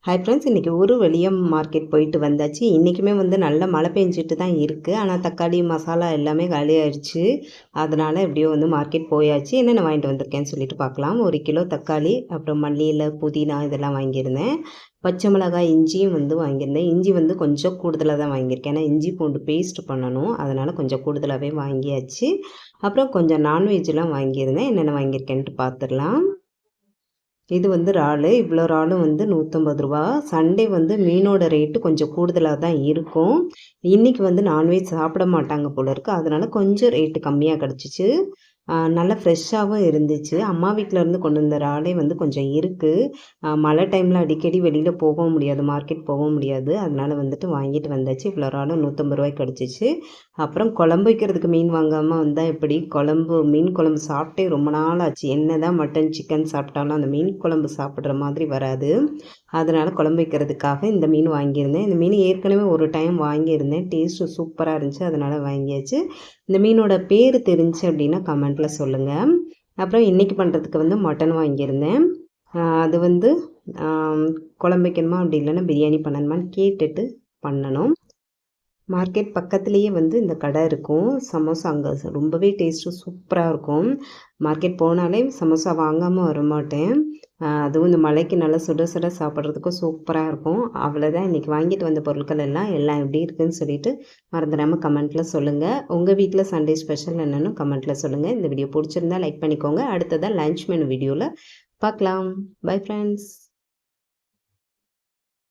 Hi friends, இன்றைக்கி ஒரு வழியா மார்க்கெட் போயிட்டு வந்தாச்சு. இன்றைக்குமே வந்து நல்ல மழை பெஞ்சிட்டு தான் இருக்குது. ஆனால் தக்காளி, மசாலா எல்லாமே காலியாயிடுச்சு. அதனால் எப்படியோ வந்து மார்க்கெட் போயாச்சு. என்னென்ன வாங்கிட்டு வந்திருக்கேன்னு சொல்லிட்டு பார்க்கலாம். 1 கிலோ தக்காளி, அப்புறம் மல்லி இலை, புதினா இதெல்லாம் வாங்கியிருந்தேன். பச்சை மிளகாய், இஞ்சியும் வந்து வாங்கியிருந்தேன். இஞ்சி வந்து கொஞ்சம் கூடுதலாக தான் வாங்கியிருக்கேன். ஏன்னா இஞ்சி பூண்டு பேஸ்ட் பண்ணணும். அதனால் கொஞ்சம் கூடுதலாகவே வாங்கியாச்சு. அப்புறம் கொஞ்சம் நான்வெஜ்லாம் வாங்கியிருந்தேன். என்னென்ன வாங்கியிருக்கேன்ட்டு பார்த்துடலாம். இது வந்து இறாலு. இவ்வளோ இறாலும் வந்து ரூ. 150. சண்டே வந்து மீனோட ரேட்டு கொஞ்சம் கூடுதலா தான் இருக்கும். இன்னைக்கு வந்து நான்வெஜ் சாப்பிட மாட்டாங்க போல இருக்கு. அதனால கொஞ்சம் ரேட்டு கம்மியா கிடச்சிச்சு. நல்லா ஃப்ரெஷ்ஷாவும் இருந்துச்சு. அம்மா வீட்லருந்து கொண்டு வந்த இறாலே வந்து கொஞ்சம் இருக்கு. மழை டைமில் அடிக்கடி வெளியில் போகவும் முடியாது, மார்க்கெட் போகவும் முடியாது. அதனால வந்துட்டு வாங்கிட்டு வந்தாச்சு. இவ்வளோ இறாலும் ரூ. 150 கிடச்சிச்சு. அப்புறம் குழம்பு வைக்கிறதுக்கு மீன் வாங்காமல் வந்தால் எப்படி? மீன் குழம்பு சாப்பிட்டே ரொம்ப நாள் ஆச்சு. என்ன தான் மட்டன், சிக்கன் சாப்பிட்டாலும் அந்த மீன் குழம்பு சாப்பிட்ற மாதிரி வராது. அதனால் குழம்பு வைக்கிறதுக்காக இந்த மீன் வாங்கியிருந்தேன். இந்த மீன் ஏற்கனவே ஒரு டைம் வாங்கியிருந்தேன். டேஸ்ட்டு சூப்பராக இருந்துச்சு. அதனால் வாங்கியாச்சு. இந்த மீனோட பேர் தெரிஞ்சு அப்படின்னா கமெண்ட்டில் சொல்லுங்கள். அப்புறம் இன்றைக்கி பண்ணுறதுக்கு வந்து மட்டன் வாங்கியிருந்தேன். அது வந்து குழம்பு வைக்கணுமா அப்படி இல்லைன்னா பிரியாணி பண்ணணுமான்னு கேட்டுட்டு பண்ணணும். மார்க்கெட் பக்கத்துலேயே வந்து இந்த கடை இருக்கும். சமோசா அங்கே ரொம்பவே டேஸ்ட்டு சூப்பராக இருக்கும். மார்க்கெட் போனாலே சமோசா வாங்காமல் வரமாட்டேன். அதுவும் இந்த மழைக்கு நல்லா சுட சுட சாப்பிட்றதுக்கும் சூப்பராக இருக்கும். அவ்வளோதான் இன்றைக்கி வாங்கிட்டு வந்த பொருட்கள் எல்லாம் எப்படி இருக்குதுன்னு சொல்லிட்டு மறந்துடாமல் கமெண்ட்டில் சொல்லுங்கள். உங்கள் வீட்டில் சண்டே ஸ்பெஷல் என்னென்னு கமெண்ட்டில் சொல்லுங்கள். இந்த வீடியோ பிடிச்சிருந்தா லைக் பண்ணிக்கோங்க. அடுத்ததாக லன்ச் மெனு வீடியோவில் பார்க்கலாம். Bye friends.